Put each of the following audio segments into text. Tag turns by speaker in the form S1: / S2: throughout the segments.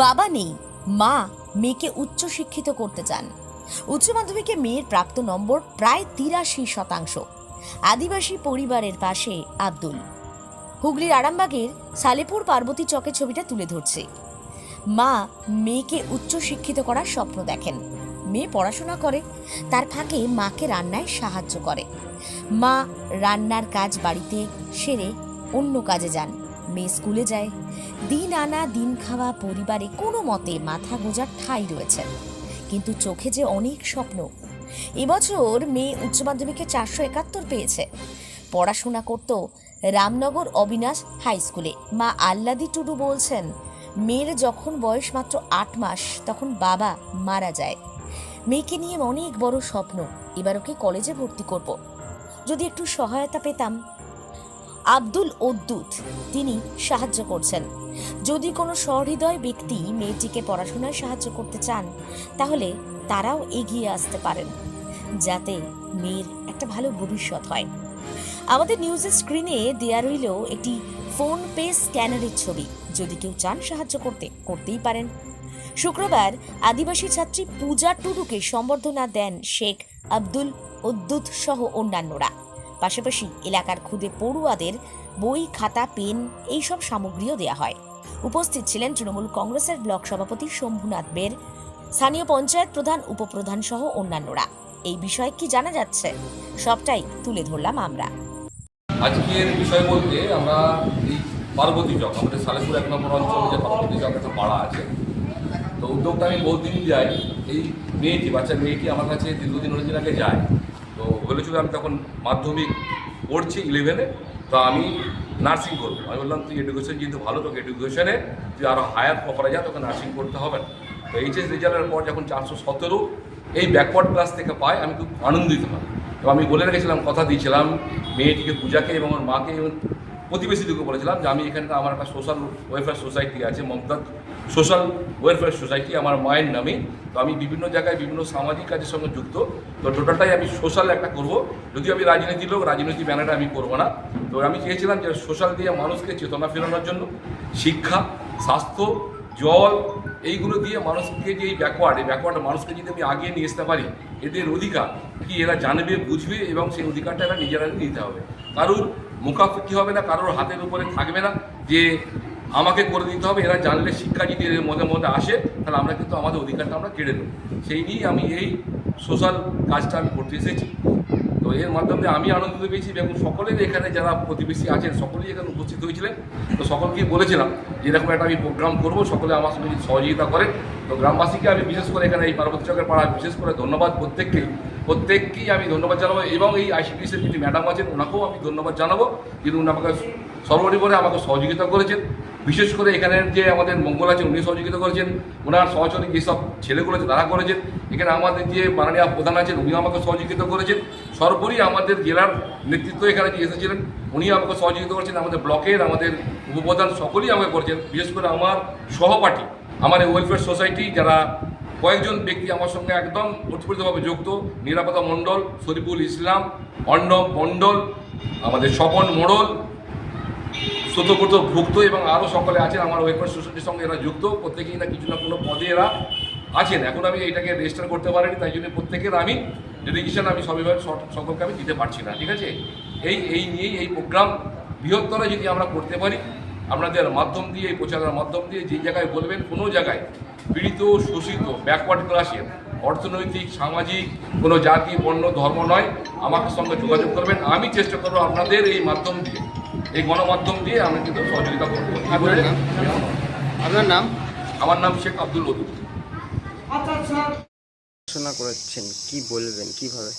S1: বাবা নেই, মা মেয়েকে উচ্চশিক্ষিত করতে চান। উচ্চ মাধ্যমিকে মেয়ের প্রাপ্ত নম্বর প্রায় 83%। আদিবাসী পরিবারের পাশে আব্দুল। হুগলির আরামবাগের সালেপুর পার্বতী চকে ছবিটা তুলে ধরছে। মা মেয়েকে উচ্চশিক্ষিত করার স্বপ্ন দেখেন। মেয়ে পড়াশোনা করে, তার ফাঁকে মাকে রান্নায় সাহায্য করে। মা রান্নার কাজ বাড়িতে সেরে অন্য কাজে যান। মেয়ে স্কুলে যায়। দিন আনা দিন খাওয়া পরিবারে কোনো মতে মাথা গোঁজার ঠাঁই রয়েছে, কিন্তু চোখে যে অনেক স্বপ্ন। এবছর মেয়ে উচ্চ মাধ্যমিকে 471 পেয়েছে। পড়াশোনা করত রামনগর অবিনাশ হাই স্কুলে। মা আল্লাদি টুডু বলছেন, মেয়ের যখন বয়স মাত্র 8 মাস তখন বাবা মারা যায়। মেয়েকে নিয়ে অনেক বড় স্বপ্ন, এবার ওকে কলেজে ভর্তি করব, যদি একটু সহায়তা পেতাম। আব্দুল উদ্দুত তিনি সাহায্য করছেন। যদি কোনো সহৃদয় ব্যক্তি মেয়েটিকে পড়াশোনায় সাহায্য করতে চান, তাহলে তারাও এগিয়ে আসতে পারেন, যাতে মেয়ের একটা ভালো ভবিষ্যৎ হয়। আমাদের নিউজের স্ক্রিনে দেয়া রইল একটি ফোন পে স্ক্যানারের ছবি। যদি কেউ চান সাহায্য করতেই পারেন। শুক্রবার আদিবাসী ছাত্রী পূজা টুডুকে সম্বর্ধনা দেন শেখ আব্দুল উদ্দুত সহ অন্যান্যরা। পাশাপাশি এলাকার খুদে পড়ুয়াদের বই, খাতা, পেন এইসব সামগ্রীও দেয়া হয়। উপস্থিত ছিলেন তৃণমূল কংগ্রেসের ব্লক সভাপতি শম্ভুনাথ বের, স্থানীয় পঞ্চায়েত প্রধান, উপপ্রধান সহ অন্যান্যরা। এই বিষয়ে কি জানা যাচ্ছে, সবটাই তুলে ধরলাম আমরা।
S2: আজকের বিষয় বলতে আমরা এই পার্বতী চক, আমাদের সালেপুর 1 নম্বর অঞ্চলে যে পার্বতী চক একটা পাড়া আছে, তো উদ্যোগটা আমি বহুদিনই যাই। এই বাচ্চা মেয়েটি আমার কাছে দীর্ঘদিন অনেকদিন আগে যায়। তো বলেছিল আমি তখন মাধ্যমিক পড়ছি 11-এ, তো আমি নার্সিং করবো। আমি বললাম তুই এডুকেশন যেহেতু ভালো, তোকে এডুকেশনে তুই আরও হায়ার করা যায়, তোকে নার্সিং করতে হবে না। তো এইচএস রেজাল্টের পর যখন 417 এই ব্যাকওয়ার্ড ক্লাস থেকে পাই, আমি খুব আনন্দিত হই। তো আমি বলে রেখেছিলাম, কথা দিয়েছিলাম মেয়েটিকে, পূজাকে এবং ওর মাকে এবং প্রতিবেশীদেরকে বলেছিলাম যে আমি এখানকার আমার একটা সোশ্যাল ওয়েলফেয়ার সোসাইটি আছে, মমতাজ সোশ্যাল ওয়েলফেয়ার সোসাইটি আমার মায়ের নামে। তো আমি বিভিন্ন জায়গায় বিভিন্ন সামাজিক কাজের সঙ্গে যুক্ত। তো টোটালটাই আমি সোশ্যাল একটা করব, যদিও আমি রাজনীতির লোক, রাজনীতি ব্যানারে আমি করবো না। তো আমি চেয়েছিলাম যে সোশ্যাল দিয়ে মানুষকে চেতনা ফেরানোর জন্য শিক্ষা, স্বাস্থ্য, জল এইগুলো দিয়ে মানুষকে যে এই ব্যাকওয়ার্ড মানুষকে যদি আমি আগিয়ে নিয়ে আসতে পারি, এদের অধিকার কি এরা জানবে, বুঝবে এবং সেই অধিকারটা এরা নিজেরা নিতে হবে। কারোর মুখাপেক্ষি হবে না, কারোর হাতের উপরে থাকবে না যে আমাকে করে দিতে হবে। এরা জানলে, শিক্ষা যদি এর মধ্যে আসে, তাহলে আমরা কিন্তু আমাদের অধিকারটা আমরা কেড়ে নেব। সেই নিয়েই আমি এই সোশ্যাল কাজটা আমি করতে এসেছি। তো এর মাধ্যমে আমি আনন্দিত পেয়েছি এবং সকলের এখানে যারা প্রতিবেশী আছেন সকলেই এখানে উপস্থিত হয়েছিলেন। তো সকলকেই বলেছিলাম যে এরকম একটা আমি প্রোগ্রাম করবো, সকলে আমার সঙ্গে সহযোগিতা করেন। তো গ্রামবাসীকে আমি বিশেষ করে এখানে এই পার্বতী চকের পাড়ায় বিশেষ করে ধন্যবাদ, প্রত্যেককেই আমি ধন্যবাদ জানাবো এবং এই আইসিডিএসের যিনি ম্যাডাম আছেন ওনাকেও আমি ধন্যবাদ জানাবো, যিনি আমাকে সর্বোপরি আমাকে সহযোগিতা করেছেন। বিশেষ করে এখানের যে আমাদের মঙ্গল আছে উনি সহযোগিতা করেছেন, ওনার সহচরী যেসব ছেলেগুলো আছে তারা করেছেন। এখানে আমাদের যে মাননীয় প্রধান আছেন উনিও আমাকে সহযোগিতা করেছেন। সর্বোপরি আমাদের জেলার নেতৃত্ব এখানে যে এসেছিলেন উনি আমাকে সহযোগিতা করেছেন। আমাদের ব্লকের, আমাদের উপপ্রধান সকলেই আমাকে করেছেন। বিশেষ করে আমার সহপাঠী, আমার এই ওয়েলফেয়ার সোসাইটি যারা কয়েকজন ব্যক্তি আমার সঙ্গে একদম ওতপ্রোতভাবে যুক্ত, নিরাপত্তা মণ্ডল, শরীফুল ইসলাম, অর্ণব মণ্ডল, আমাদের স্বপন মোড়ল, স্বতঃপ্রত ভুক্ত এবং আরও সকলে আছেন আমার ওয়েলফেয়ার সোসাইটির সঙ্গে এরা যুক্ত। প্রত্যেকেই না কিছু না কোনো পদে এরা আছেন। এখন আমি এইটাকে রেজিস্টার করতে পারিনি, তাই জন্য প্রত্যেকের আমি রেজিস্ট্রেশন আমি সবাই সকলকে আমি দিতে পারছি না। ঠিক আছে, এই নিয়েই এই প্রোগ্রাম বৃহত্তর যদি আমরা করতে পারি, আপনাদের মাধ্যম দিয়ে, এই প্রচারের মাধ্যম দিয়ে যেই জায়গায় বলবেন কোনো জায়গায় পীড়িত, শোষিত, ব্যাকওয়ার্ড ক্লাসের অর্থনৈতিক, সামাজিক, কোনো জাতি, বর্ণ, ধর্ম নয়, আমাকে সঙ্গে যোগাযোগ করবেন। আমি চেষ্টা করবো আপনাদের এই মাধ্যম দিয়ে, এই গণমাধ্যম দিয়ে আমি কিন্তু সহযোগিতা করবো।
S3: আপনার নাম?
S2: আমার নাম শেখ আব্দুল উদ্দুত।
S3: পড়াশোনা করেছেন, কি বলবেন, কিভাবে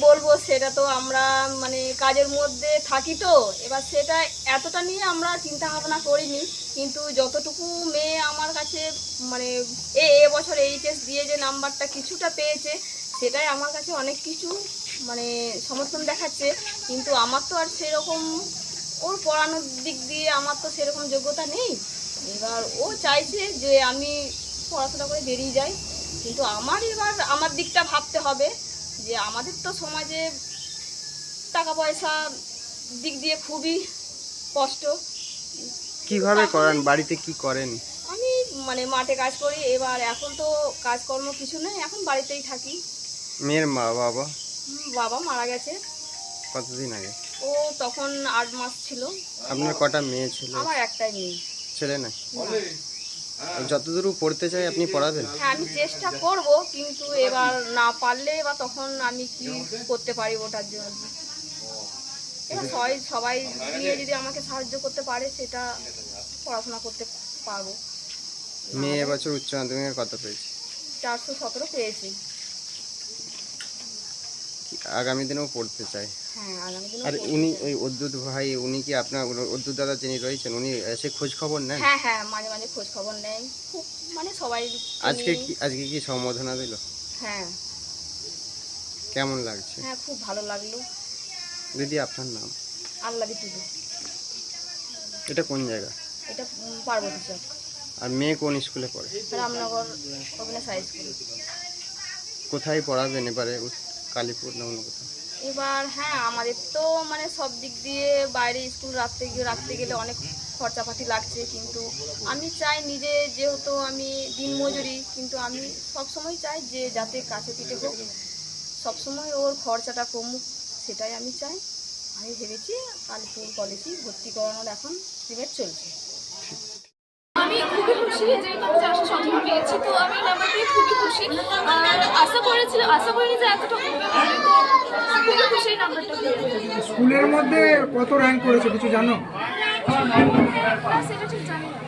S4: বলবো সেটা তো আমরা মানে কাজের মধ্যে থাকি, তো এবার সেটা এতটা নিয়ে আমরা চিন্তা ভাবনা করিনি। কিন্তু যতটুকু মেয়ে আমার কাছে মানে এবছর এইচএস দিয়ে যে নাম্বারটা কিছুটা পেয়েছে, সেটাই আমার কাছে অনেক কিছু মানে সমর্থন দেখাচ্ছে। কিন্তু আমার তো আর সেরকম ওর পড়ানোর দিক দিয়ে আমার তো সেরকম যোগ্যতা নেই। এবার ও চাইছে যে আমি পড়াশোনা করে বেরিয়ে যাই, কিন্তু আমার দিকটা ভাবতে হবে যে আমাদের তো সমাজে টাকা পয়সা দিক দিয়ে খুবই কষ্ট।
S3: কিভাবে করান, বাড়িতে কি করেন?
S4: আমি মানে মাঠে কাজ করি, এবার এখন তো কাজকর্ম কিছু নেই, এখন বাড়িতেই থাকি।
S3: মেয়ের মা বাবা
S4: বাবা মারা গেছে,
S3: কতদিন আগে?
S4: ও তখন 8 মাস ছিল।
S3: আপনার কটা মেয়ে ছিল?
S4: আমার একটাই মেয়ে।
S3: ছেলে না? যতদূর পড়তে চাই আপনি পড়াবেন?
S4: হ্যাঁ, আমি চেষ্টা করব, কিন্তু এবার না পারলে বা তখন আমি কি করতে পারি ওটার জন্য। এবার সবাই নিয়ে যদি আমাকে সাহায্য করতে পারে সেটা পড়াশোনা করতে পারবো।
S3: মেয়ে এবছর উচ্চ মাধ্যমিকে কত পেয়েছে?
S4: 417 পেয়েছি।
S3: আগামী দিনেও পড়তে চাই।
S4: হ্যাঁ, আগামী দিনে
S3: আর উনি ওই অদ্ভুত ভাই, উনি কি আপনার অদ্ভুত দাদা যিনি রয়েছেন, উনি এসে খোঁজ খবর নেন?
S4: হ্যাঁ হ্যাঁ, মাঝে মাঝে খোঁজ খবর নেয়, খুব মানে সবাই।
S3: আজকে কি সম্বোধনা দিল?
S4: হ্যাঁ
S3: কেমন লাগছে?
S4: হ্যাঁ, খুব ভালো লাগলো।
S3: দিদি আপনার নাম?
S4: আল্লাদি টুডু।
S3: এটা কোন জায়গা?
S4: এটা পার্বতী চক,
S3: আর মেয়ে কোন স্কুলে পড়ে?
S4: Ramnagar Abinash high school.
S3: কোথায় পড়াবেন এবারে? কালীপুর না অন্য কোথাও?
S4: এবার হ্যাঁ, আমাদের তো মানে সব দিক দিয়ে বাইরে স্কুল রাখতে গেলে অনেক খরচাপাতি লাগছে, কিন্তু আমি চাই নিজে, যেহেতু আমি দিনমজুরি, কিন্তু আমি সবসময় চাই যে যাতে কাছে পিঠে হোক, সবসময় ওর খরচাটা কমুক, সেটাই আমি চাই। আমি ভেবেছি কালীপুর কলেজে ভর্তি করানোর এখন প্রিমেট চলছে।
S5: আমি খুবই খুশি যে আমি 417 পেয়েছি, তো আমি নাম্বার পেয়ে খুবই খুশি। আর আশা করিনি যে এতটা হবে, তো খুবই খুশি এই নাম্বারটা পেয়ে।
S6: স্কুলের মধ্যে কত র্যাঙ্ক করেছে কিছু জানো?
S5: না, সেটা ঠিক জানি না।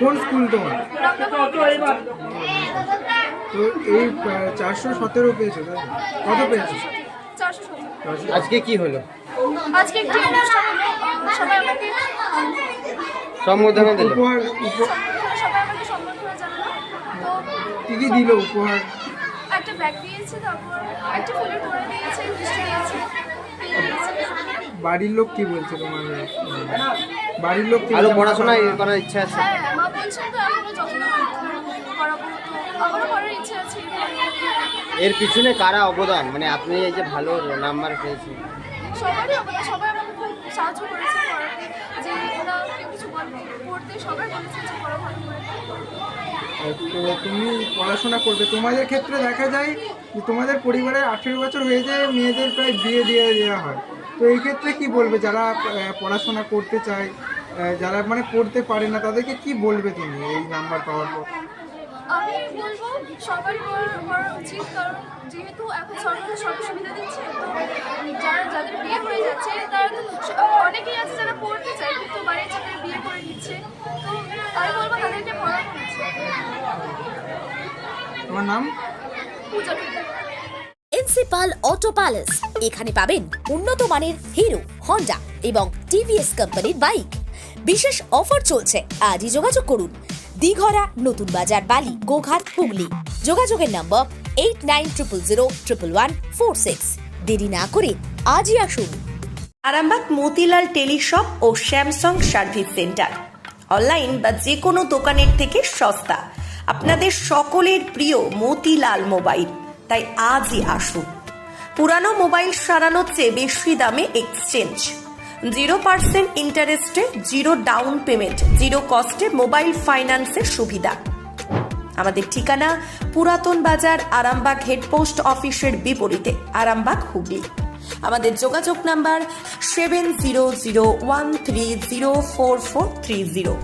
S6: কোন স্কুল তোমার?
S5: রামনগর
S6: তো এই 417 পেয়েছো, তাই না? কত পেয়েছো?
S5: 417।
S3: আজকে কি হলো?
S5: আজকে একটি অনুষ্ঠান হলো, সবাই আমাকে
S3: সম্বোধনা দিল?
S6: উপহার
S5: সবাই আমাকে সম্বর্ধনা জানালো। তো
S6: কি কি দিল উপহার?
S5: একটা ব্যাগ দিয়েছে, তারপর একটা ফুলের তোড়া দিয়েছে, মিষ্টি দিয়েছে, পেন দিয়েছে।
S6: বাড়ির লোক কি বলছে তোমার? বাড়ির লোক কি
S3: আরো
S6: বলছে?
S3: পড়াশোনা করার ইচ্ছা আছে?
S5: হ্যাঁ, মা বলছেন তো এখনো যতটা করাবো, তো আমারও করার ইচ্ছে আছে।
S3: এর পিছনে কারা অবদান, মানে আপনি এই যে ভালো নাম্বার পেয়েছেন?
S5: সবাই আমাকে খুব সাহায্য করেছে পড়াতে, যে ওরা কেউ কিছু পড়তে সবাই বলেছে যে পড়া ভালো করে।
S6: তো তুমি পড়াশোনা করবে, তোমাদের ক্ষেত্রে দেখা যায় যে তোমাদের পরিবারে 18 বছর হয়ে যায় মেয়েদের প্রায় বিয়ে দিয়ে দেওয়া হয়। তো এই ক্ষেত্রে কি বলবে যারা পড়াশোনা করতে চায়, যারা মানে পড়তে পারে না, তাদেরকে কি বলবে তুমি এই নাম্বার পাওয়ার পর?
S5: আমি বলবো সবাই করা উচিত, কারণ যেহেতু এখন সরকার সব সুবিধা দিচ্ছে, তো যাদের বিয়ে হয়ে যাচ্ছে তারা তো অনেকেই আছে যারা পড়তে চায় কিন্তু বাড়ির চাকরি বিয়ে করে নিচ্ছে, তো আমি বলবো তাদেরকে পড়ানো উচিত।
S6: তোমার নাম?
S5: পূজা।
S1: প্রিন্সিপাল অটো প্যালেস, এখানে পাবেন উন্নত মানের হিরো, হন্ডা এবং টিভিএস কোম্পানির বাইক। বিশেষ অফার চলছে, আজই যোগাযোগ করুন। দিঘরা, নতুন বাজার, বালি, গোঘাট, হুগলি। যোগাযোগের নম্বর 8900111146। দেরি না করে আজই আসুন।
S7: আরামবাগ মতিলাল টেলিশপ ও স্যামসাং সার্ভিস সেন্টার, অনলাইন বা যে কোনো দোকানের থেকে সস্তা। আপনাদের সকলের প্রিয় মতিলাল মোবাইল, তাই আজই আসুন। পুরানো মোবাইল সারানোর চেয়ে বেশি দামে এক্সচেঞ্জ, 0% ইন্টারেস্টে, 0 ডাউন পেমেন্ট, 0 কস্টে মোবাইল ফাইন্যান্সের সুবিধা। আমাদের ঠিকানা পুরাতন বাজার, আরামবাগ হেডপোস্ট অফিসের বিপরীতে, আরামবাগ, হুগলি। আমাদের যোগাযোগ নাম্বার 7001304430।